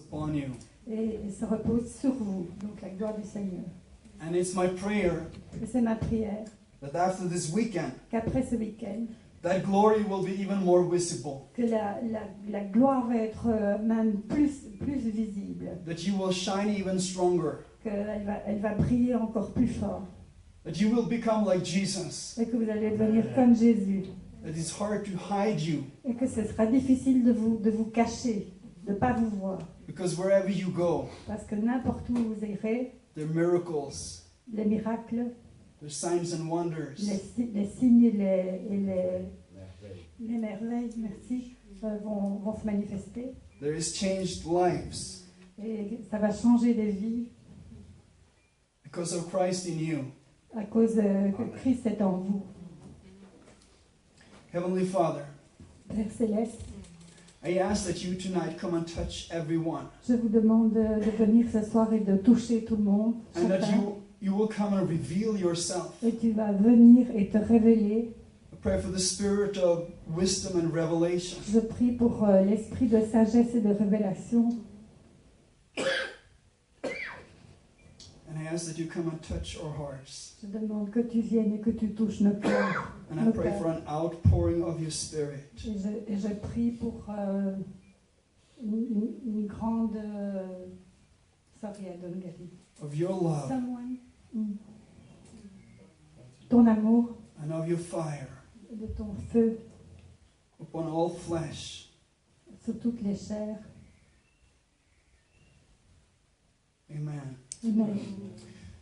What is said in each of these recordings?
upon you. et se repose sur vous, donc la gloire du Seigneur. And it's my prayer Et c'est ma prière that after this weekend, qu'après ce week-end, that glory will be even more visible. que la gloire va être même plus visible, That you will shine even stronger. elle va briller encore plus fort, That you will become like Jesus. et que vous allez devenir comme Jésus, That it's hard to hide you. et que ce sera difficile de vous cacher, de ne pas vous voir, Because wherever you go, parce que n'importe où vous irez, there are miracles, les miracles, there's signs and wonders. les signes et les merveilles, merci, vont se manifester, There is changed lives et ça va changer des vies because of Christ in you. à cause que Christ est en vous. Heavenly Father, Père Céleste, I ask that you tonight come and touch everyone. je vous demande de venir ce soir et de toucher tout le monde, And that chacun. you will come and reveal yourself. Et tu vas venir et te révéler. I pray for the spirit of wisdom and revelation. Je prie pour l'esprit de sagesse et de révélation. And I ask that you come and touch our hearts. Je demande que tu viennes et que tu touches nos cœurs. And I pray for an outpouring of your spirit. Et je prie pour une grande... sorry, I don't get it. Of your love Someone. Ton amour, and of your fire de ton feu upon all flesh. sur toutes les chairs. Amen. Amen.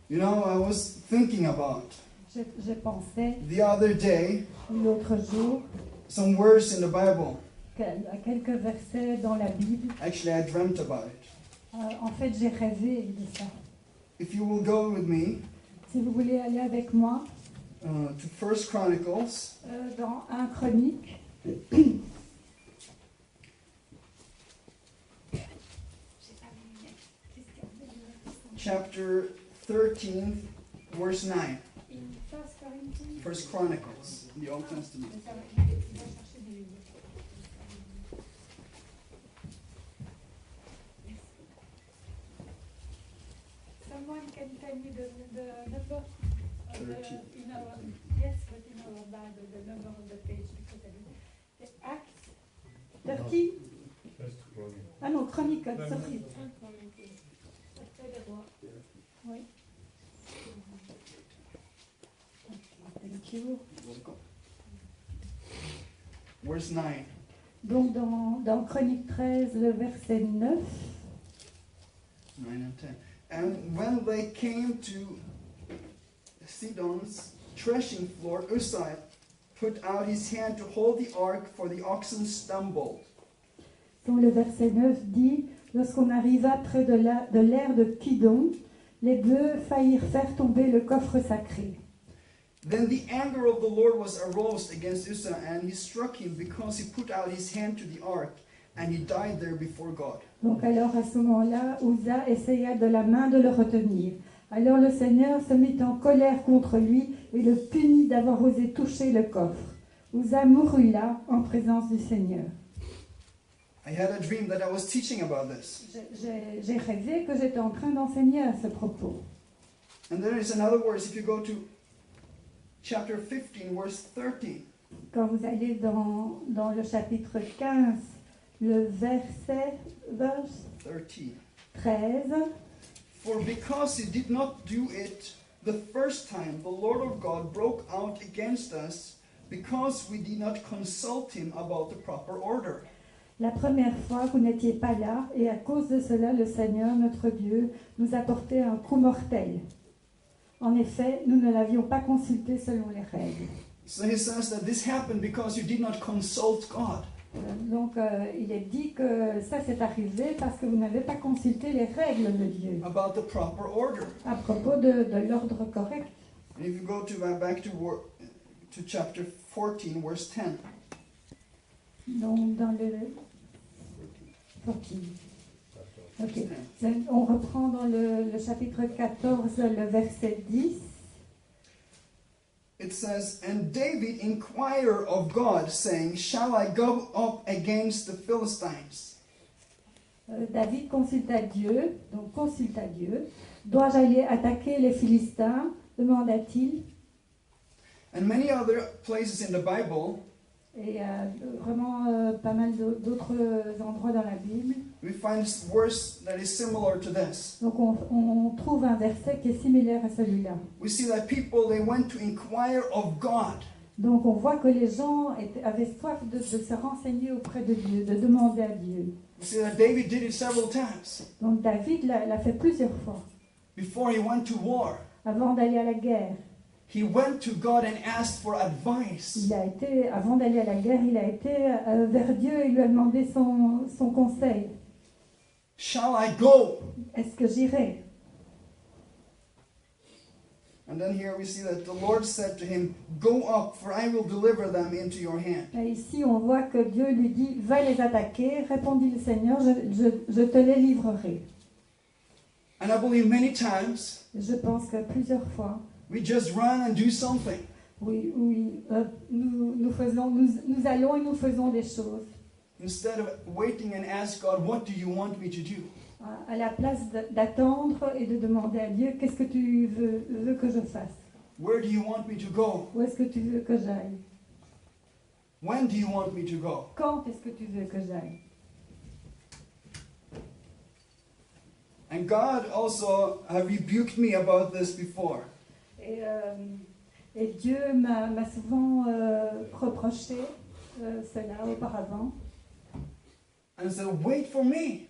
You know, I was thinking about Je pensais the other day l'autre jour some words in the Bible. à quelques versets dans la Bible. Actually, I dreamt about it. En fait, j'ai rêvé de ça. If you will go with me Si vous voulez aller avec moi to First Chronicles, dans 1 Chronique, chapter 13, verse 9. in 1 Corinthians, First Chronicles, in the Old Testament. Someone can tell me the number of 13. in our, yes, but in our Bible, the number of the page, because the Acts 13. Ah non, Chronique, sorry. Oui. Thank you. Verse 9. Donc dans Chronique 13, le verset 9. 9 and 10. And when they came to Sidon's threshing floor, Uzziah put out his hand to hold the ark, for the oxen stumbled. Donc le verset 9 dit, lorsqu'on arriva près de l'aire de Kidon, les bœufs faillirent faire tomber le coffre sacré. Then the anger of the Lord was aroused against Uzzah, and he struck him because he put out his hand to the ark, and he died there before God. Donc alors à ce moment-là, Uzzah essaya de la main de le retenir. Alors le Seigneur se mit en colère contre lui et le punit d'avoir osé toucher le coffre. Uzzah mourut là en présence du Seigneur. I had a dream that I was teaching about this. J'ai rêvé que j'étais en train d'enseigner à ce propos. And there is another verse, if you go to chapter 15, verse 13. Quand vous allez dans le chapitre 15, le verset 13, For because he did not do it the first time, the Lord our God broke out against us, because we did not consult him about the proper order. la première fois, vous n'étiez pas là, et à cause de cela, le Seigneur, notre Dieu, nous a porté un coup mortel. En effet, nous ne l'avions pas consulté selon les règles. So he says that this happened because you did not consult God. Donc, il est dit que ça s'est arrivé parce que vous n'avez pas consulté les règles de Dieu About the proper order. à propos de l'ordre correct. And if you go to back to chapter 14, verse 10. Donc, dans le... Ok. On reprend dans le chapitre 14, le verset 10. It says, And David inquired of God, saying, Shall I go up against the Philistines? David consulta Dieu, donc consulta Dieu. Dois-je aller attaquer les Philistins demanda-t-il. And many other places in the Bible, Et vraiment pas mal d'autres endroits dans la Bible. we find this verse that is similar to this. Donc on trouve un verset qui est similaire à celui-là. We see that people, they went to inquire of God. Donc on voit que les gens avaient soif de se renseigner auprès de Dieu, de demander à Dieu. We see that David did it several times Donc David l'a fait plusieurs fois. before he went to war. Avant d'aller à la guerre, He went to God and asked for advice. avant d'aller à la guerre, il a été vers Dieu et lui a demandé son conseil. Shall I go? Est-ce que j'irai? And then here we see that the Lord said to him, Go up, for I will deliver them into your hand. Et ici, on voit que Dieu lui dit, va les attaquer. Répondit le Seigneur, je te les livrerai. And I believe many times Je pense que plusieurs fois, we just run and do something. oui, nous allons et nous faisons des choses. Instead of waiting and ask God, what do you want me to do? À la place d'attendre et de demander à Dieu, qu'est-ce que tu veux que je fasse? Where do you want me to go? Où est-ce que tu veux que j'aille? When do you want me to go? Quand est-ce que tu veux que j'aille? And God also rebuked me about this before. Et Dieu m'a souvent reproché cela auparavant. And said, wait for me.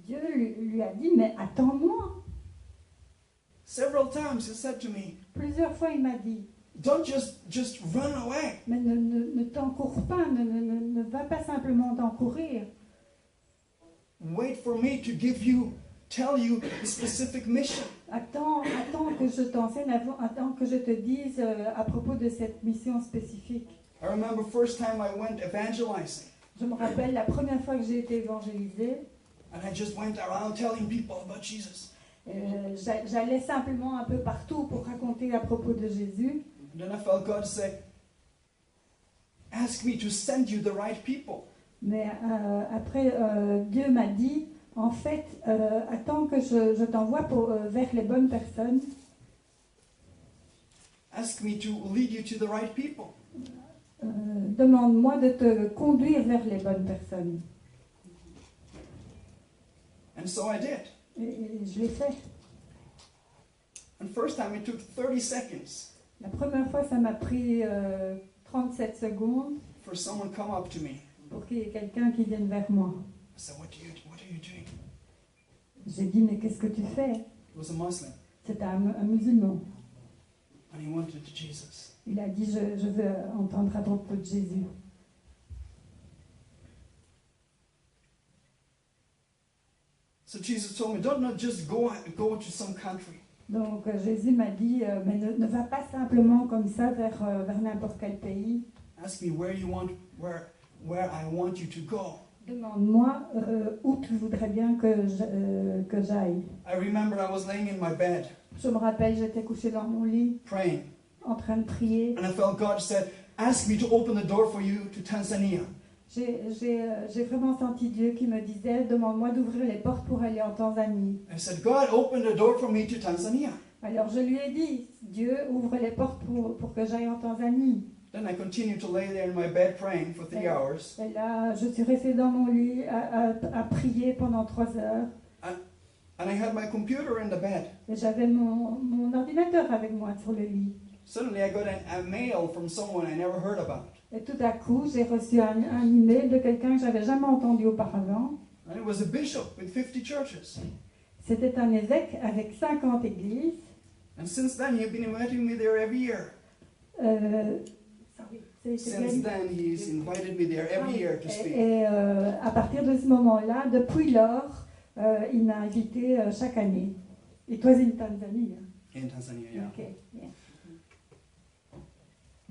Dieu lui a dit, mais attends-moi. Several times he said to me, Plusieurs fois, il m'a dit, don't just run away. mais ne t'encours pas, ne va pas simplement t'encourir. Wait for me to tell you the specific mission. Attends que je t'enseigne, attends que je te dise à propos de cette mission spécifique. I remember first time I went evangelizing. Je me rappelle la première fois que j'ai été évangélisée. And I just went around telling people about Jesus. J'allais simplement un peu partout pour raconter à propos de Jésus. And then I felt God say, ask me to send you the right people. Mais après, Dieu m'a dit, en fait, attends que je t'envoie vers les bonnes personnes. Ask me to lead you to the right people. Demande-moi de te conduire vers les bonnes personnes. And so I did. Et je l'ai fait. And first time it took 30 seconds La première fois, ça m'a pris 37 secondes for someone come up to me. pour qu'il y ait quelqu'un qui vienne vers moi. I said, what are you doing? J'ai dit, mais qu'est-ce que tu fais? It was a Muslim. C'était un musulman. And he wanted Jesus. Il a dit, je veux entendre à propos de Jésus. So Jesus told me, don't just go to some country. Donc Jésus m'a dit, mais ne va pas simplement comme ça vers n'importe quel pays. Ask me where I want you to go. Demande-moi où tu voudrais bien que j'aille. I remember I was laying in my bed, Je me rappelle, j'étais couchée dans mon lit, praying. en train de prier. And I felt God said, ask me to open the door for you to Tanzania. J'ai vraiment senti Dieu qui me disait, demande-moi d'ouvrir les portes pour aller en Tanzanie. I said, God, open the door for me to Tanzania. Alors je lui ai dit, Dieu ouvre les portes pour que j'aille en Tanzanie. Then I continued to lay there in my bed praying for 3 hours. Et là, je suis restée dans mon lit à prier pendant 3 heures. And I had my computer in the bed. Et j'avais mon ordinateur avec moi sur le lit. Suddenly I got a mail from someone I never heard about. Et tout à coup, j'ai reçu un email de quelqu'un que j'avais jamais entendu auparavant. And it was a bishop with 50 churches. C'était un évêque avec 50 églises. And since then, he's been inviting me there every year. Since then, he's invited me there every year to speak. Et à partir de ce moment-là, depuis lors, il m'a invité chaque année. It was in Tanzania. In Tanzania, yeah. Okay, yeah.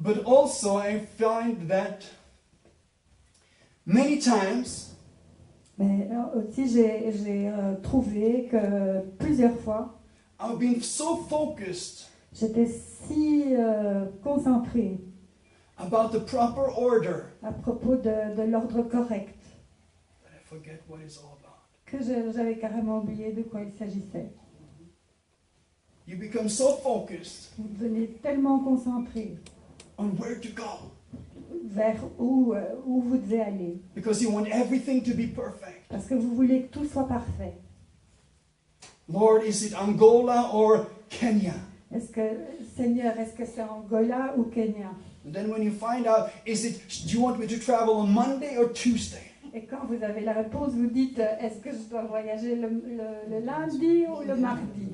But also, I find that many times, Mais aussi, j'ai trouvé que plusieurs fois, I've been so focused j'étais si concentrée about the proper order à propos de l'ordre correct that I forget what it's all about. que j'avais carrément oublié de quoi il s'agissait. You become so focused Vous devenez tellement concentré on where to go vers où vous devez aller, because you want everything to be perfect. parce que vous voulez que tout soit parfait. Lord, is it Angola or Kenya? Est-ce que, Seigneur, est-ce que c'est Angola ou Kenya? And then when you find out, do you want me to travel on Monday or Tuesday? Et quand vous avez la réponse, vous dites, est-ce que je dois voyager le lundi ou le mardi?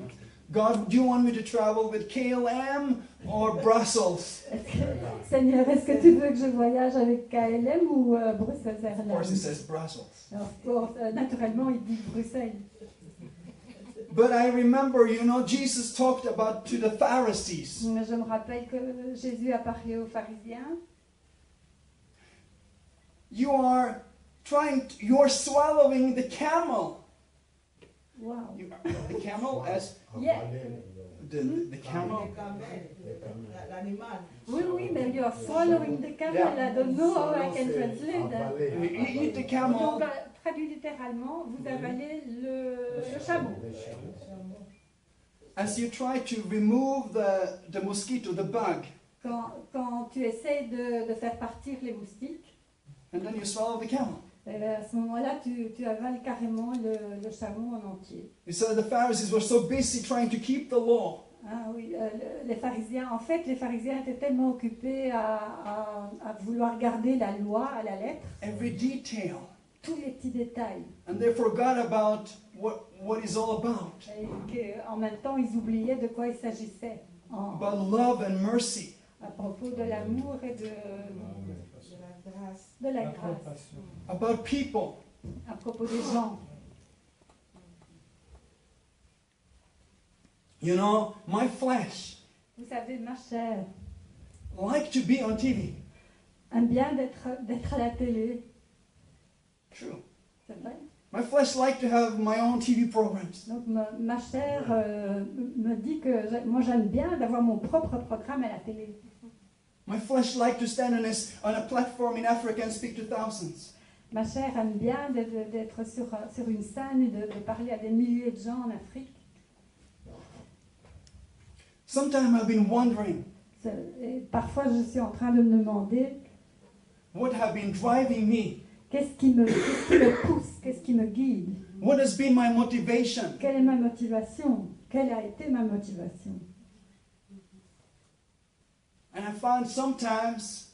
God, do you want me to travel with KLM or Brussels? Seigneur, est-ce que tu veux que je voyage avec KLM ou Bruxelles Of course, it Airlines? says Brussels. Alors, naturellement, il dit Bruxelles. But I remember, Jesus talked about to the Pharisees. Mais je me rappelle que Jésus a parlé aux pharisiens. You're swallowing the camel. Wow. The camel as Yeah. the camel. L'animal. Oui, mais you are swallowing the camel. I don't know how I can translate that. You eat the Donc, camel. traduit littéralement, vous avalez le chameau. As you try to remove the mosquito, the bug, Quand tu essayes de faire partir les moustiques, and then you swallow the camel. et bien, à ce moment-là, tu avales carrément le chameau en entier. You said the Pharisees were so busy trying to keep the law. Ah oui, les pharisiens, en fait, les pharisiens étaient tellement occupés à vouloir garder la loi à la lettre, Every detail. tous les petits détails, And they forgot about what it's all about. et qu'en même temps, ils oubliaient de quoi il s'agissait, About love and mercy. à propos de l'amour et de la grâce, About people. à propos des gens. My flesh Vous savez, ma chair like to be on TV. aime bien d'être à la télé, True. c'est vrai. My flesh like to have my own TV programs. Donc ma chair me dit que moi j'aime bien d'avoir mon propre programme à la télé. My flesh like to stand on a platform in Africa and speak to thousands. Ma chair aime bien d'être sur une scène et de parler à des milliers de gens en Afrique. Sometimes I've been wondering Et parfois je suis en train de me demander what have been driving me. qu'est-ce qui me pousse, qu'est-ce qui me guide, What has been my motivation? quelle est ma motivation, quelle a été ma motivation. And I found sometimes